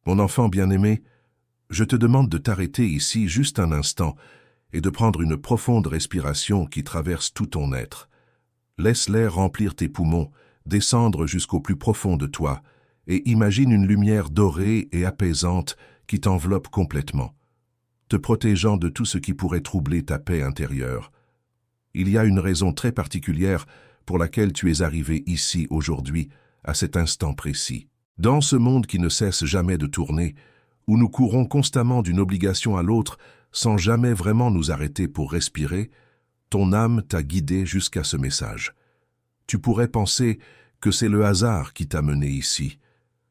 Mon enfant bien-aimé, je te demande de t'arrêter ici juste un instant et de prendre une profonde respiration qui traverse tout ton être. Laisse l'air remplir tes poumons, descendre jusqu'au plus profond de toi, et imagine une lumière dorée et apaisante qui t'enveloppe complètement, te protégeant de tout ce qui pourrait troubler ta paix intérieure. Il y a une raison très particulière pour laquelle tu es arrivé ici aujourd'hui, à cet instant précis. Dans ce monde qui ne cesse jamais de tourner, où nous courons constamment d'une obligation à l'autre sans jamais vraiment nous arrêter pour respirer, ton âme t'a guidé jusqu'à ce message. Tu pourrais penser que c'est le hasard qui t'a mené ici,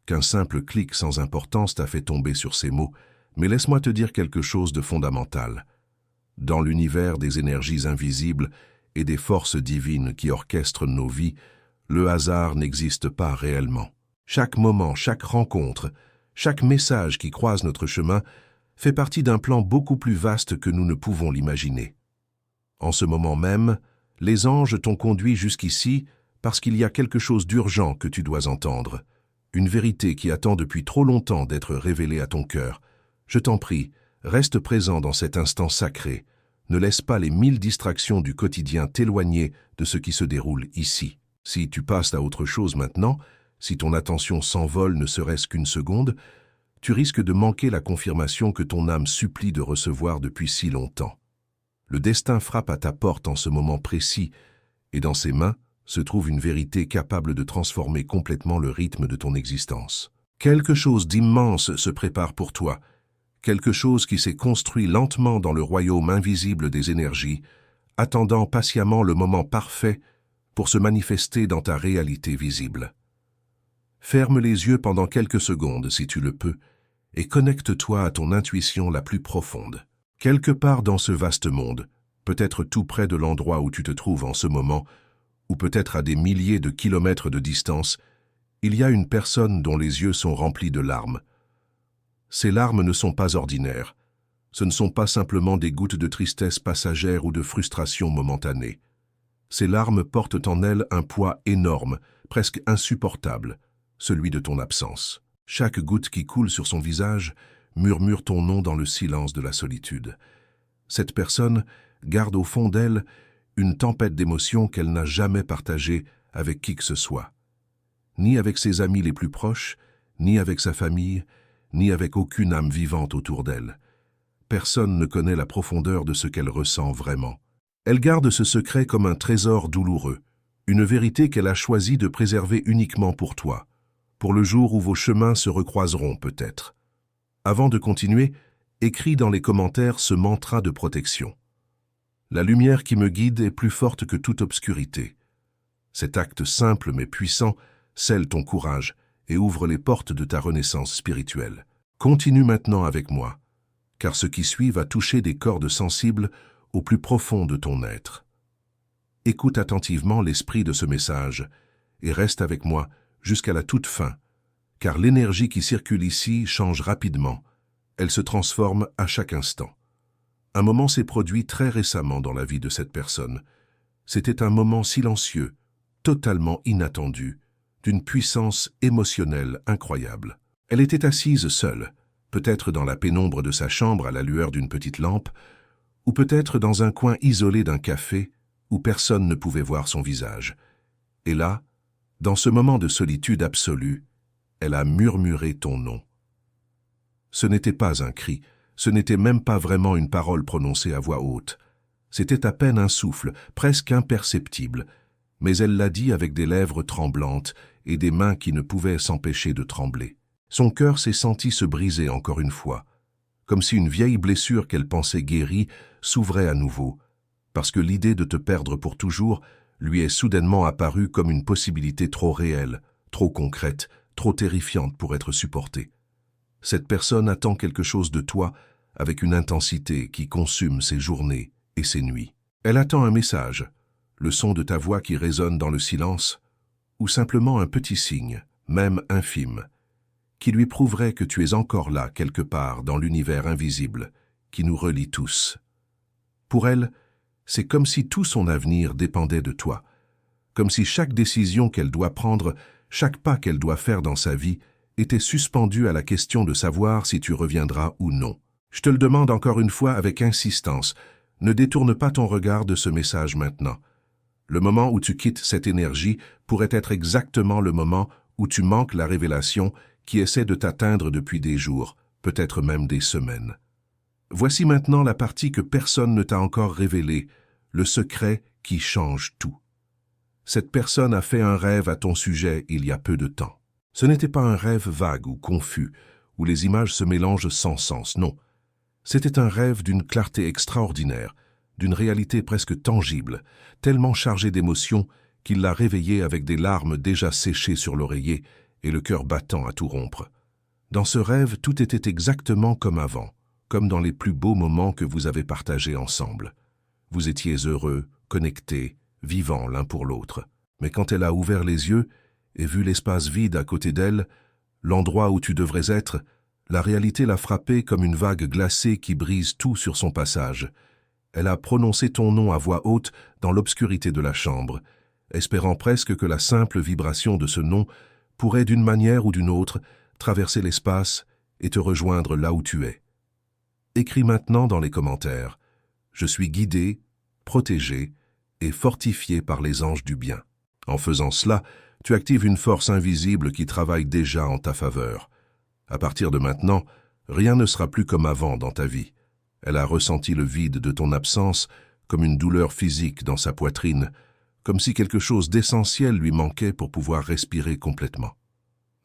qu'un simple clic sans importance t'a fait tomber sur ces mots, mais laisse-moi te dire quelque chose de fondamental. Dans l'univers des énergies invisibles et des forces divines qui orchestrent nos vies, le hasard n'existe pas réellement. Chaque moment, chaque rencontre, chaque message qui croise notre chemin fait partie d'un plan beaucoup plus vaste que nous ne pouvons l'imaginer. En ce moment même, les anges t'ont conduit jusqu'ici parce qu'il y a quelque chose d'urgent que tu dois entendre, une vérité qui attend depuis trop longtemps d'être révélée à ton cœur. Je t'en prie, reste présent dans cet instant sacré. Ne laisse pas les 1000 distractions du quotidien t'éloigner de ce qui se déroule ici. Si tu passes à autre chose maintenant, si ton attention s'envole ne serait-ce qu'une seconde, tu risques de manquer la confirmation que ton âme supplie de recevoir depuis si longtemps. Le destin frappe à ta porte en ce moment précis, et dans ses mains se trouve une vérité capable de transformer complètement le rythme de ton existence. Quelque chose d'immense se prépare pour toi, quelque chose qui s'est construit lentement dans le royaume invisible des énergies, attendant patiemment le moment parfait pour se manifester dans ta réalité visible. Ferme les yeux pendant quelques secondes, si tu le peux, et connecte-toi à ton intuition la plus profonde. Quelque part dans ce vaste monde, peut-être tout près de l'endroit où tu te trouves en ce moment, ou peut-être à des milliers de kilomètres de distance, il y a une personne dont les yeux sont remplis de larmes. Ces larmes ne sont pas ordinaires. Ce ne sont pas simplement des gouttes de tristesse passagère ou de frustration momentanée. Ces larmes portent en elles un poids énorme, presque insupportable, celui de ton absence. Chaque goutte qui coule sur son visage murmure ton nom dans le silence de la solitude. Cette personne garde au fond d'elle une tempête d'émotions qu'elle n'a jamais partagée avec qui que ce soit. Ni avec ses amis les plus proches, ni avec sa famille, ni avec aucune âme vivante autour d'elle. Personne ne connaît la profondeur de ce qu'elle ressent vraiment. Elle garde ce secret comme un trésor douloureux, une vérité qu'elle a choisi de préserver uniquement pour toi, pour le jour où vos chemins se recroiseront peut-être. Avant de continuer, écris dans les commentaires ce mantra de protection. La lumière qui me guide est plus forte que toute obscurité. Cet acte simple mais puissant scelle ton courage et ouvre les portes de ta renaissance spirituelle. Continue maintenant avec moi, car ce qui suit va toucher des cordes sensibles au plus profond de ton être. Écoute attentivement l'esprit de ce message et reste avec moi jusqu'à la toute fin, car l'énergie qui circule ici change rapidement, elle se transforme à chaque instant. Un moment s'est produit très récemment dans la vie de cette personne. C'était un moment silencieux, totalement inattendu, d'une puissance émotionnelle incroyable. Elle était assise seule, peut-être dans la pénombre de sa chambre à la lueur d'une petite lampe, ou peut-être dans un coin isolé d'un café où personne ne pouvait voir son visage. Et là, dans ce moment de solitude absolue, elle a murmuré ton nom. Ce n'était pas un cri, ce n'était même pas vraiment une parole prononcée à voix haute. C'était à peine un souffle, presque imperceptible, mais elle l'a dit avec des lèvres tremblantes et des mains qui ne pouvaient s'empêcher de trembler. Son cœur s'est senti se briser encore une fois, comme si une vieille blessure qu'elle pensait guérie s'ouvrait à nouveau, parce que l'idée de te perdre pour toujours lui est soudainement apparue comme une possibilité trop réelle, trop concrète, trop terrifiante pour être supportée. Cette personne attend quelque chose de toi avec une intensité qui consume ses journées et ses nuits. Elle attend un message, le son de ta voix qui résonne dans le silence, ou simplement un petit signe, même infime, qui lui prouverait que tu es encore là quelque part dans l'univers invisible qui nous relie tous. Pour elle, c'est comme si tout son avenir dépendait de toi, comme si chaque décision qu'elle doit prendre, chaque pas qu'elle doit faire dans sa vie était suspendu à la question de savoir si tu reviendras ou non. Je te le demande encore une fois avec insistance, ne détourne pas ton regard de ce message maintenant. Le moment où tu quittes cette énergie pourrait être exactement le moment où tu manques la révélation qui essaie de t'atteindre depuis des jours, peut-être même des semaines. Voici maintenant la partie que personne ne t'a encore révélée, le secret qui change tout. Cette personne a fait un rêve à ton sujet il y a peu de temps. Ce n'était pas un rêve vague ou confus, où les images se mélangent sans sens, non. C'était un rêve d'une clarté extraordinaire, d'une réalité presque tangible, tellement chargée d'émotions qu'il l'a réveillé avec des larmes déjà séchées sur l'oreiller et le cœur battant à tout rompre. Dans ce rêve, tout était exactement comme avant, comme dans les plus beaux moments que vous avez partagés ensemble. Vous étiez heureux, connectés, vivants l'un pour l'autre. Mais quand elle a ouvert les yeux et vu l'espace vide à côté d'elle, l'endroit où tu devrais être, la réalité l'a frappée comme une vague glacée qui brise tout sur son passage. Elle a prononcé ton nom à voix haute dans l'obscurité de la chambre, espérant presque que la simple vibration de ce nom pourrait d'une manière ou d'une autre traverser l'espace et te rejoindre là où tu es. Écris maintenant dans les commentaires « Je suis guidé, protégé et fortifié par les anges du bien ». En faisant cela, tu actives une force invisible qui travaille déjà en ta faveur. À partir de maintenant, rien ne sera plus comme avant dans ta vie. Elle a ressenti le vide de ton absence comme une douleur physique dans sa poitrine, comme si quelque chose d'essentiel lui manquait pour pouvoir respirer complètement.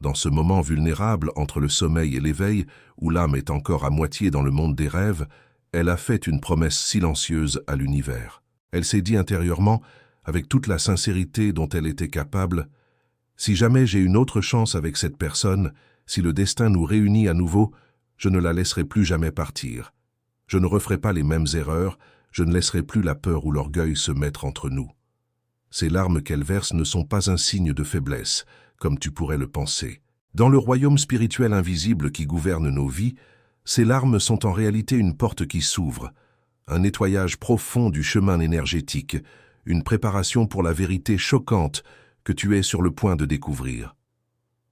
Dans ce moment vulnérable entre le sommeil et l'éveil, où l'âme est encore à moitié dans le monde des rêves, elle a fait une promesse silencieuse à l'univers. Elle s'est dit intérieurement, avec toute la sincérité dont elle était capable, « Si jamais j'ai une autre chance avec cette personne, si le destin nous réunit à nouveau, je ne la laisserai plus jamais partir. Je ne referai pas les mêmes erreurs, je ne laisserai plus la peur ou l'orgueil se mettre entre nous. » Ces larmes qu'elle verse ne sont pas un signe de faiblesse, comme tu pourrais le penser. Dans le royaume spirituel invisible qui gouverne nos vies, ces larmes sont en réalité une porte qui s'ouvre, un nettoyage profond du chemin énergétique, une préparation pour la vérité choquante que tu es sur le point de découvrir.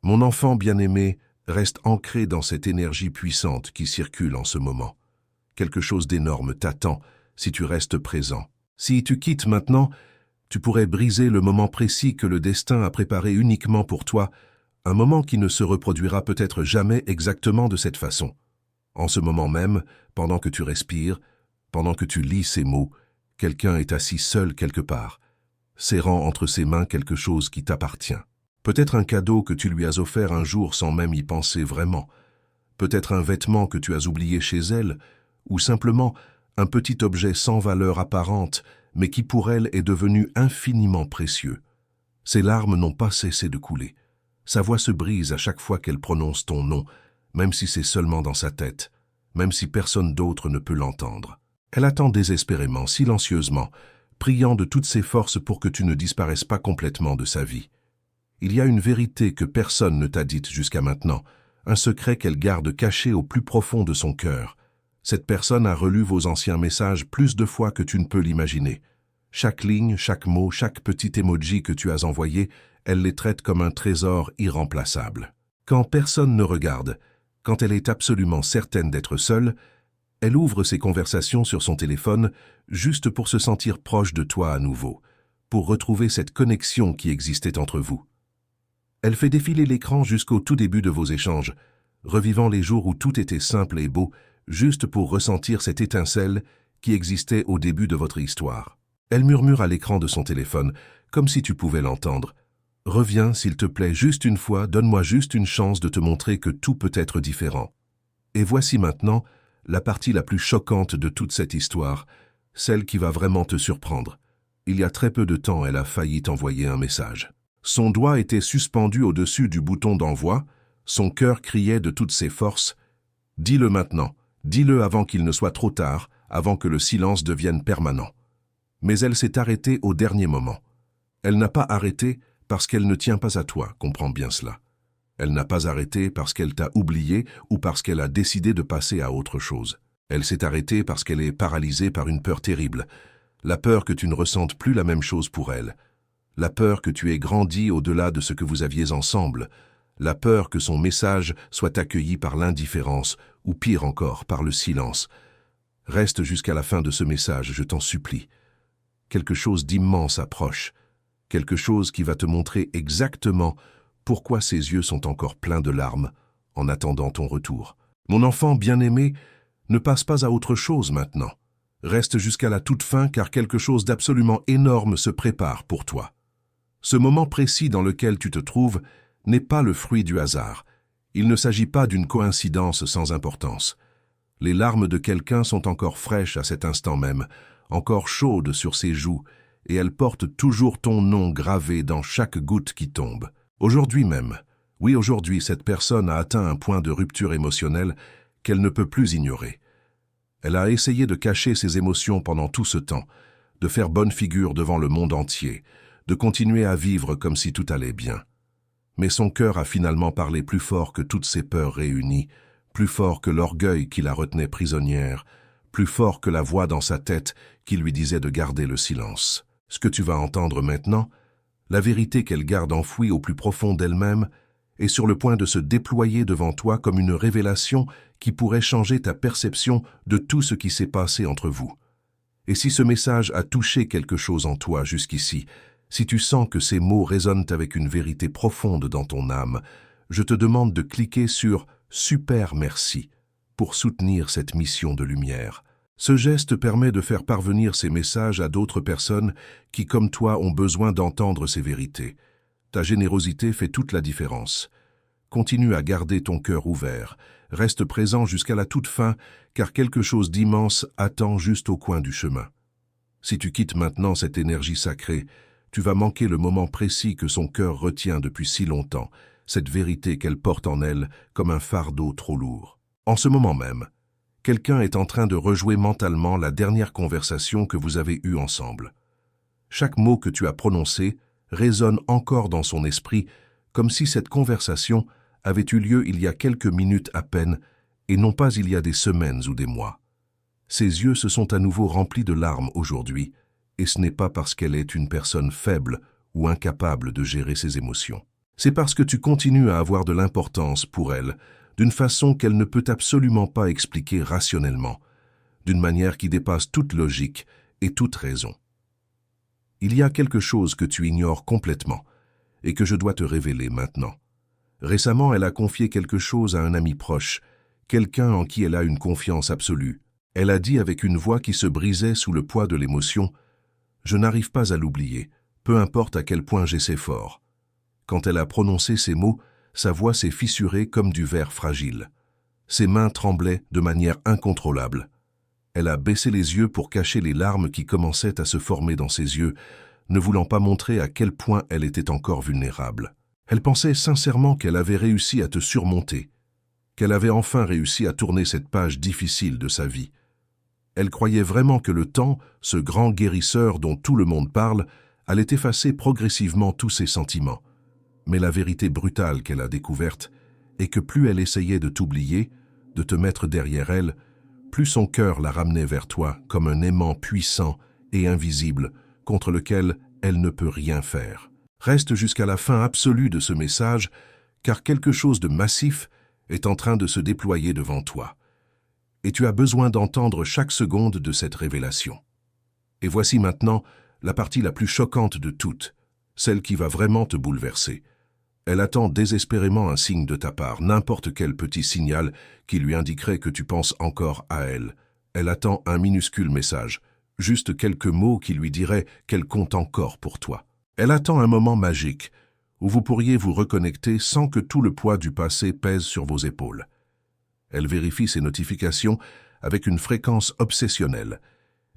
Mon enfant bien-aimé reste ancré dans cette énergie puissante qui circule en ce moment. Quelque chose d'énorme t'attend si tu restes présent. Si tu quittes maintenant, tu pourrais briser le moment précis que le destin a préparé uniquement pour toi, un moment qui ne se reproduira peut-être jamais exactement de cette façon. En ce moment même, pendant que tu respires, pendant que tu lis ces mots, quelqu'un est assis seul quelque part, serrant entre ses mains quelque chose qui t'appartient. Peut-être un cadeau que tu lui as offert un jour sans même y penser vraiment, peut-être un vêtement que tu as oublié chez elle, ou simplement un petit objet sans valeur apparente, mais qui pour elle est devenu infiniment précieux. Ses larmes n'ont pas cessé de couler. Sa voix se brise à chaque fois qu'elle prononce ton nom, même si c'est seulement dans sa tête, même si personne d'autre ne peut l'entendre. Elle attend désespérément, silencieusement, priant de toutes ses forces pour que tu ne disparaisses pas complètement de sa vie. Il y a une vérité que personne ne t'a dite jusqu'à maintenant, un secret qu'elle garde caché au plus profond de son cœur. Cette personne a relu vos anciens messages plus de fois que tu ne peux l'imaginer. Chaque ligne, chaque mot, chaque petit emoji que tu as envoyé, elle les traite comme un trésor irremplaçable. Quand personne ne regarde, quand elle est absolument certaine d'être seule, elle ouvre ses conversations sur son téléphone juste pour se sentir proche de toi à nouveau, pour retrouver cette connexion qui existait entre vous. Elle fait défiler l'écran jusqu'au tout début de vos échanges, revivant les jours où tout était simple et beau, juste pour ressentir cette étincelle qui existait au début de votre histoire. Elle murmure à l'écran de son téléphone, comme si tu pouvais l'entendre. « Reviens, s'il te plaît, juste une fois, donne-moi juste une chance de te montrer que tout peut être différent. » Et voici maintenant la partie la plus choquante de toute cette histoire, celle qui va vraiment te surprendre. Il y a très peu de temps, elle a failli t'envoyer un message. Son doigt était suspendu au-dessus du bouton d'envoi, son cœur criait de toutes ses forces. « Dis-le maintenant, dis-le avant qu'il ne soit trop tard, avant que le silence devienne permanent. » Mais elle s'est arrêtée au dernier moment. Elle n'a pas arrêté parce qu'elle ne tient pas à toi, comprends bien cela. Elle n'a pas arrêté parce qu'elle t'a oublié ou parce qu'elle a décidé de passer à autre chose. Elle s'est arrêtée parce qu'elle est paralysée par une peur terrible, la peur que tu ne ressentes plus la même chose pour elle, la peur que tu aies grandi au-delà de ce que vous aviez ensemble, la peur que son message soit accueilli par l'indifférence, ou pire encore, par le silence. Reste jusqu'à la fin de ce message, je t'en supplie. Quelque chose d'immense approche, quelque chose qui va te montrer exactement pourquoi ses yeux sont encore pleins de larmes en attendant ton retour. Mon enfant bien-aimé, ne passe pas à autre chose maintenant. Reste jusqu'à la toute fin car quelque chose d'absolument énorme se prépare pour toi. Ce moment précis dans lequel tu te trouves n'est pas le fruit du hasard. Il ne s'agit pas d'une coïncidence sans importance. Les larmes de quelqu'un sont encore fraîches à cet instant même, encore chaudes sur ses joues, et elles portent toujours ton nom gravé dans chaque goutte qui tombe. Aujourd'hui même, oui aujourd'hui, cette personne a atteint un point de rupture émotionnelle qu'elle ne peut plus ignorer. Elle a essayé de cacher ses émotions pendant tout ce temps, de faire bonne figure devant le monde entier, de continuer à vivre comme si tout allait bien. Mais son cœur a finalement parlé plus fort que toutes ses peurs réunies, plus fort que l'orgueil qui la retenait prisonnière, plus fort que la voix dans sa tête qui lui disait de garder le silence. Ce que tu vas entendre maintenant, la vérité qu'elle garde enfouie au plus profond d'elle-même, est sur le point de se déployer devant toi comme une révélation qui pourrait changer ta perception de tout ce qui s'est passé entre vous. Et si ce message a touché quelque chose en toi jusqu'ici, si tu sens que ces mots résonnent avec une vérité profonde dans ton âme, je te demande de cliquer sur « Super merci » pour soutenir cette mission de lumière. Ce geste permet de faire parvenir ces messages à d'autres personnes qui, comme toi, ont besoin d'entendre ces vérités. Ta générosité fait toute la différence. Continue à garder ton cœur ouvert. Reste présent jusqu'à la toute fin, car quelque chose d'immense attend juste au coin du chemin. Si tu quittes maintenant cette énergie sacrée, tu vas manquer le moment précis que son cœur retient depuis si longtemps, cette vérité qu'elle porte en elle comme un fardeau trop lourd. En ce moment même, quelqu'un est en train de rejouer mentalement la dernière conversation que vous avez eue ensemble. Chaque mot que tu as prononcé résonne encore dans son esprit, comme si cette conversation avait eu lieu il y a quelques minutes à peine, et non pas il y a des semaines ou des mois. Ses yeux se sont à nouveau remplis de larmes aujourd'hui, et ce n'est pas parce qu'elle est une personne faible ou incapable de gérer ses émotions. C'est parce que tu continues à avoir de l'importance pour elle, d'une façon qu'elle ne peut absolument pas expliquer rationnellement, d'une manière qui dépasse toute logique et toute raison. Il y a quelque chose que tu ignores complètement et que je dois te révéler maintenant. Récemment, elle a confié quelque chose à un ami proche, quelqu'un en qui elle a une confiance absolue. Elle a dit avec une voix qui se brisait sous le poids de l'émotion « Je n'arrive pas à l'oublier, peu importe à quel point j'essaie fort. » Quand elle a prononcé ces mots, sa voix s'est fissurée comme du verre fragile. Ses mains tremblaient de manière incontrôlable. Elle a baissé les yeux pour cacher les larmes qui commençaient à se former dans ses yeux, ne voulant pas montrer à quel point elle était encore vulnérable. Elle pensait sincèrement qu'elle avait réussi à te surmonter, qu'elle avait enfin réussi à tourner cette page difficile de sa vie. Elle croyait vraiment que le temps, ce grand guérisseur dont tout le monde parle, allait effacer progressivement tous ses sentiments. Mais la vérité brutale qu'elle a découverte est que plus elle essayait de t'oublier, de te mettre derrière elle, plus son cœur la ramenait vers toi comme un aimant puissant et invisible contre lequel elle ne peut rien faire. Reste jusqu'à la fin absolue de ce message, car quelque chose de massif est en train de se déployer devant toi. Et tu as besoin d'entendre chaque seconde de cette révélation. Et voici maintenant la partie la plus choquante de toutes, celle qui va vraiment te bouleverser. Elle attend désespérément un signe de ta part, n'importe quel petit signal qui lui indiquerait que tu penses encore à elle. Elle attend un minuscule message, juste quelques mots qui lui diraient qu'elle compte encore pour toi. Elle attend un moment magique, où vous pourriez vous reconnecter sans que tout le poids du passé pèse sur vos épaules. Elle vérifie ses notifications avec une fréquence obsessionnelle,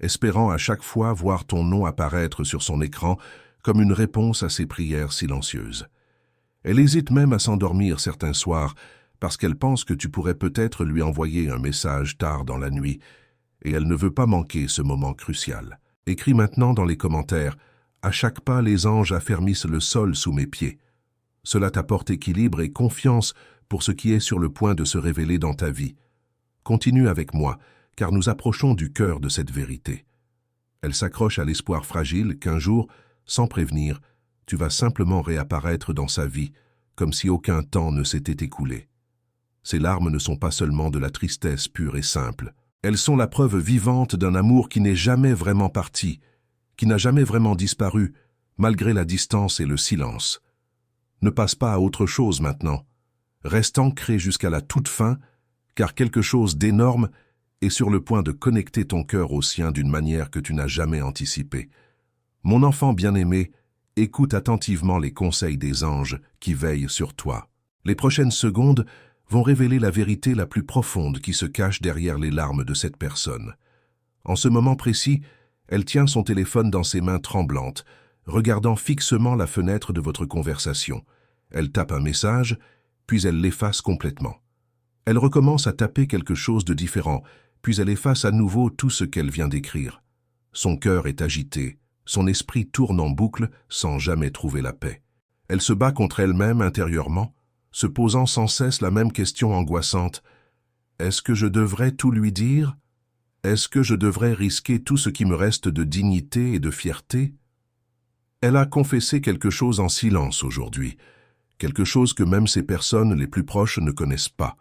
espérant à chaque fois voir ton nom apparaître sur son écran comme une réponse à ses prières silencieuses. Elle hésite même à s'endormir certains soirs parce qu'elle pense que tu pourrais peut-être lui envoyer un message tard dans la nuit et elle ne veut pas manquer ce moment crucial. Écris maintenant dans les commentaires « À chaque pas, les anges affermissent le sol sous mes pieds ». Cela t'apporte équilibre et confiance pour ce qui est sur le point de se révéler dans ta vie. Continue avec moi, car nous approchons du cœur de cette vérité. Elle s'accroche à l'espoir fragile qu'un jour, sans prévenir, tu vas simplement réapparaître dans sa vie, comme si aucun temps ne s'était écoulé. Ces larmes ne sont pas seulement de la tristesse pure et simple. Elles sont la preuve vivante d'un amour qui n'est jamais vraiment parti, qui n'a jamais vraiment disparu, malgré la distance et le silence. Ne passe pas à autre chose maintenant. Reste ancré jusqu'à la toute fin, car quelque chose d'énorme est sur le point de connecter ton cœur au sien d'une manière que tu n'as jamais anticipée. Mon enfant bien-aimé, écoute attentivement les conseils des anges qui veillent sur toi. Les prochaines secondes vont révéler la vérité la plus profonde qui se cache derrière les larmes de cette personne. En ce moment précis, elle tient son téléphone dans ses mains tremblantes, regardant fixement la fenêtre de votre conversation. Elle tape un message, puis elle l'efface complètement. Elle recommence à taper quelque chose de différent, puis elle efface à nouveau tout ce qu'elle vient d'écrire. Son cœur est agité, son esprit tourne en boucle sans jamais trouver la paix. Elle se bat contre elle-même intérieurement, se posant sans cesse la même question angoissante. Est-ce que je devrais tout lui dire? Est-ce que je devrais risquer tout ce qui me reste de dignité et de fierté? Elle a confessé quelque chose en silence aujourd'hui, quelque chose que même ses personnes les plus proches ne connaissent pas.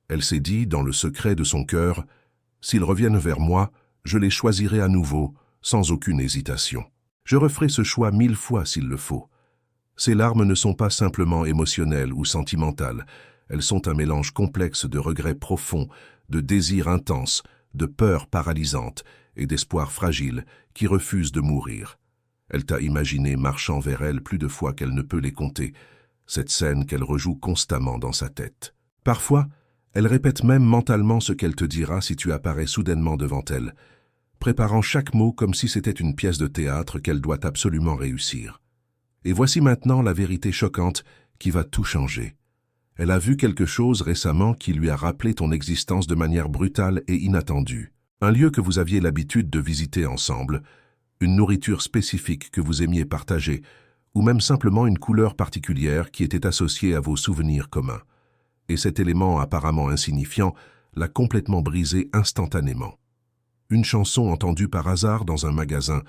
Elle s'est dit, dans le secret de son cœur, « S'ils reviennent vers moi, je les choisirai à nouveau, sans aucune hésitation. Je referai ce choix 1000 fois s'il le faut. » Ces larmes ne sont pas simplement émotionnelles ou sentimentales, elles sont un mélange complexe de regrets profonds, de désirs intenses, de peurs paralysantes et d'espoirs fragiles qui refusent de mourir. Elle t'a imaginé marchant vers elle plus de fois qu'elle ne peut les compter, cette scène qu'elle rejoue constamment dans sa tête. Parfois, elle répète même mentalement ce qu'elle te dira si tu apparais soudainement devant elle, préparant chaque mot comme si c'était une pièce de théâtre qu'elle doit absolument réussir. Et voici maintenant la vérité choquante qui va tout changer. Elle a vu quelque chose récemment qui lui a rappelé ton existence de manière brutale et inattendue. Un lieu que vous aviez l'habitude de visiter ensemble, une nourriture spécifique que vous aimiez partager, ou même simplement une couleur particulière qui était associée à vos souvenirs communs. Et cet élément apparemment insignifiant l'a complètement brisé instantanément. Une chanson entendue par hasard dans un magasin,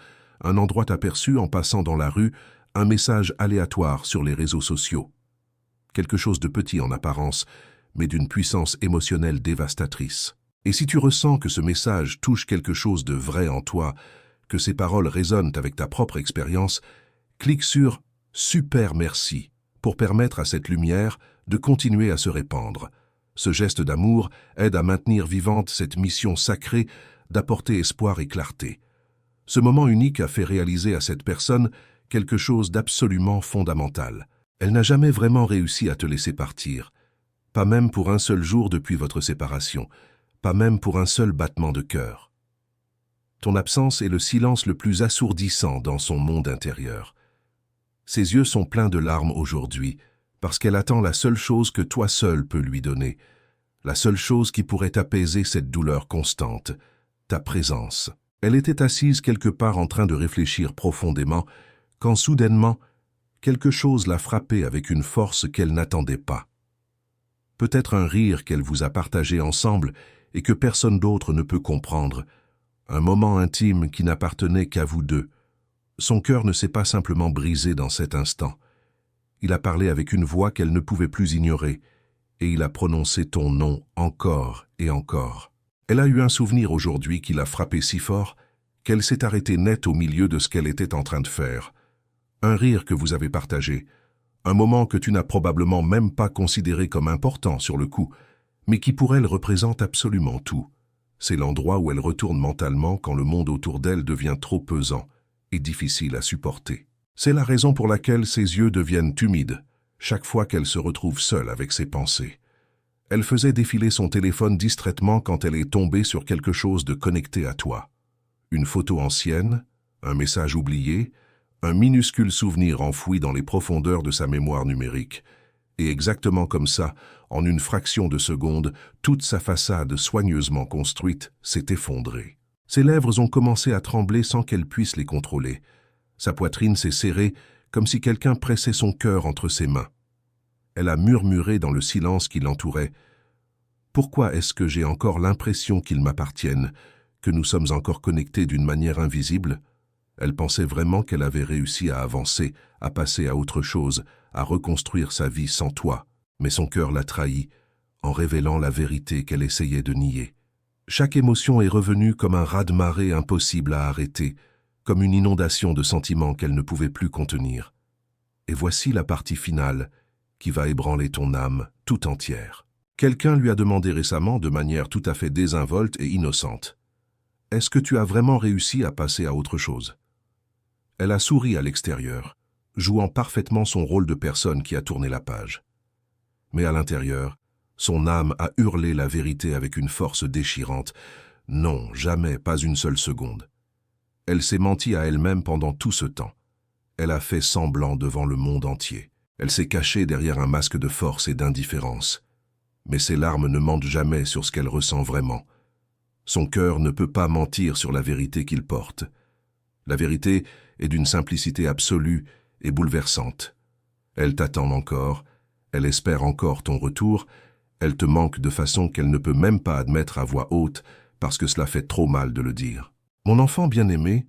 un endroit aperçu en passant dans la rue, un message aléatoire sur les réseaux sociaux. Quelque chose de petit en apparence, mais d'une puissance émotionnelle dévastatrice. Et si tu ressens que ce message touche quelque chose de vrai en toi, que ces paroles résonnent avec ta propre expérience, clique sur « Super merci » pour permettre à cette lumière de continuer à se répandre. Ce geste d'amour aide à maintenir vivante cette mission sacrée d'apporter espoir et clarté. Ce moment unique a fait réaliser à cette personne quelque chose d'absolument fondamental. Elle n'a jamais vraiment réussi à te laisser partir, pas même pour un seul jour depuis votre séparation, pas même pour un seul battement de cœur. Ton absence est le silence le plus assourdissant dans son monde intérieur. Ses yeux sont pleins de larmes aujourd'hui, parce qu'elle attend la seule chose que toi seul peux lui donner, la seule chose qui pourrait apaiser cette douleur constante, ta présence. Elle était assise quelque part en train de réfléchir profondément, quand soudainement, quelque chose l'a frappée avec une force qu'elle n'attendait pas. Peut-être un rire qu'elle vous a partagé ensemble et que personne d'autre ne peut comprendre, un moment intime qui n'appartenait qu'à vous deux. Son cœur ne s'est pas simplement brisé dans cet instant. Il a parlé avec une voix qu'elle ne pouvait plus ignorer, et il a prononcé ton nom encore et encore. Elle a eu un souvenir aujourd'hui qui l'a frappée si fort qu'elle s'est arrêtée net au milieu de ce qu'elle était en train de faire. Un rire que vous avez partagé, un moment que tu n'as probablement même pas considéré comme important sur le coup, mais qui pour elle représente absolument tout. C'est l'endroit où elle retourne mentalement quand le monde autour d'elle devient trop pesant et difficile à supporter. C'est la raison pour laquelle ses yeux deviennent humides chaque fois qu'elle se retrouve seule avec ses pensées. Elle faisait défiler son téléphone distraitement quand elle est tombée sur quelque chose de connecté à toi. Une photo ancienne, un message oublié, un minuscule souvenir enfoui dans les profondeurs de sa mémoire numérique. Et exactement comme ça, en une fraction de seconde, toute sa façade soigneusement construite s'est effondrée. Ses lèvres ont commencé à trembler sans qu'elle puisse les contrôler. Sa poitrine s'est serrée comme si quelqu'un pressait son cœur entre ses mains. Elle a murmuré dans le silence qui l'entourait. « Pourquoi est-ce que j'ai encore l'impression qu'ils m'appartiennent, que nous sommes encore connectés d'une manière invisible ?» Elle pensait vraiment qu'elle avait réussi à avancer, à passer à autre chose, à reconstruire sa vie sans toi. Mais son cœur l'a trahie, en révélant la vérité qu'elle essayait de nier. Chaque émotion est revenue comme un raz-de-marée impossible à arrêter, comme une inondation de sentiments qu'elle ne pouvait plus contenir. Et voici la partie finale qui va ébranler ton âme tout entière. Quelqu'un lui a demandé récemment, de manière tout à fait désinvolte et innocente, « Est-ce que tu as vraiment réussi à passer à autre chose ?» Elle a souri à l'extérieur, jouant parfaitement son rôle de personne qui a tourné la page. Mais à l'intérieur, son âme a hurlé la vérité avec une force déchirante. Non, jamais, pas une seule seconde. Elle s'est menti à elle-même pendant tout ce temps. Elle a fait semblant devant le monde entier. Elle s'est cachée derrière un masque de force et d'indifférence. Mais ses larmes ne mentent jamais sur ce qu'elle ressent vraiment. Son cœur ne peut pas mentir sur la vérité qu'il porte. La vérité est d'une simplicité absolue et bouleversante. Elle t'attend encore, elle espère encore ton retour, elle te manque de façon qu'elle ne peut même pas admettre à voix haute parce que cela fait trop mal de le dire. Mon enfant bien-aimé,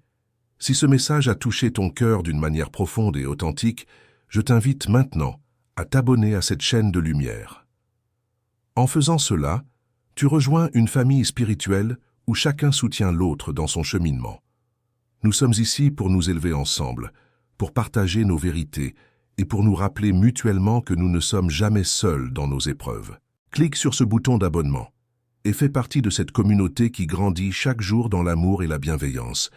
si ce message a touché ton cœur d'une manière profonde et authentique, je t'invite maintenant à t'abonner à cette chaîne de lumière. En faisant cela, tu rejoins une famille spirituelle où chacun soutient l'autre dans son cheminement. Nous sommes ici pour nous élever ensemble, pour partager nos vérités et pour nous rappeler mutuellement que nous ne sommes jamais seuls dans nos épreuves. Clique sur ce bouton d'abonnement et fais partie de cette communauté qui grandit chaque jour dans l'amour et la bienveillance.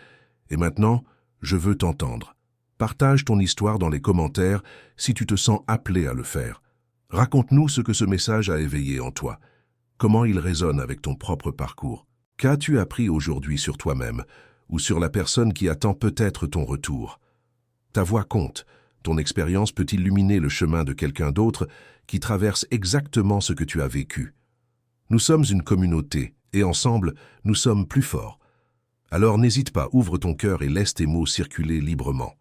Et maintenant, je veux t'entendre. Partage ton histoire dans les commentaires si tu te sens appelé à le faire. Raconte-nous ce que ce message a éveillé en toi. Comment il résonne avec ton propre parcours. Qu'as-tu appris aujourd'hui sur toi-même ou sur la personne qui attend peut-être ton retour? Ta voix compte. Ton expérience peut illuminer le chemin de quelqu'un d'autre qui traverse exactement ce que tu as vécu. Nous sommes une communauté et ensemble, nous sommes plus forts. Alors n'hésite pas, ouvre ton cœur et laisse tes mots circuler librement.